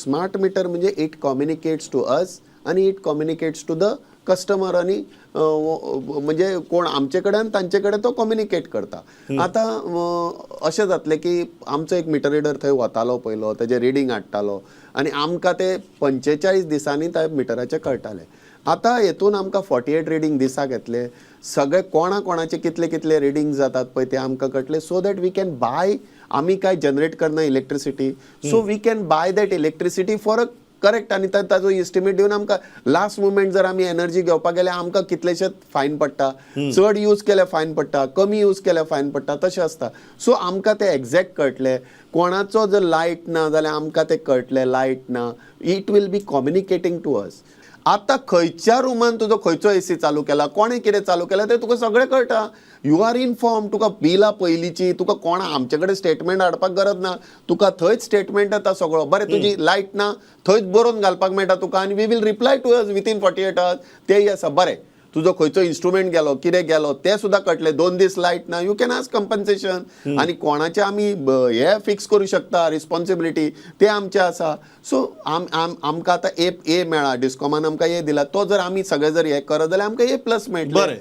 Smart meter म्हणजे it communicates to us आणि it communicates to the customer आणि म्हणजे कोण आमचे कडेन आनी तांचे कडेन तो कम्युनिकेट करता. आतां अशें जातलें की आमचो एक मिटर रिडर थंय वतालो पयलो, तेजें रिडींग हाडटालो आनी आमकां ते 45 दिसांनी त्या मिटराचें कळटालें. आतां हेतून आमकां 48 रिडींग दिसाक येतले, सगळे कोणाचे कितले कितले रिडींग जातात पळय ते आमकां कळटले, so that we can buy. आमी काय जनरेट करना electricity, so we can buy that electricity for a correct. आनी ताजो इस्टिमेट दिवन आमकां लास्ट मुमेंट जर आमी एनर्जी घेवपाक गेल्यार आमकां कितलेशेच फायन पडटा, चड यूज केल्यार फायन पडटा, कमी यूज केल्यार फायन पडटा, तशें आसता. सो आमकां तें एक्झॅक्ट कळटलें. कोणाचो जर लायट ना जाल्यार आमकां तें कळटलें लायट ना. It will be communicating to us. आतां खंयच्या रुमान तुजो खंयचो एसी चालू केला, कोणें कितें चालू केलां तें तुका सगळें कळटा. You R inform. तुका बिलां पयलींची, तुका कोणा आमचे कडेन स्टेटमेंट हाडपाक गरज ना. तुका थंयच स्टेटमेंट येता सगळो. बरें तुजी लायट ना, थंयच बरोवन घालपाक मेळटा तुका आनी we will reply to us within 48 hours. तेय आसा. बरें तुजो खंयचो इन्स्ट्रुमेंट गेलो, कितें गेलो तें सुद्दां कळटलें. 2 दीस लायट ना, यू कॅन आस्क कंपन्सेशन. आनी कोणाचें आमी हे फिक्स करूं शकता रिस्पॉन्सिबिलिटी, ते आमचें आसा. सो आमकां आतां ए मेळ्ळा, डिस्कॉमान आमकां ए दिला. तो जर आमी सगळे जर हे करत जाल्यार आमकां ए प्लस मेळटलें.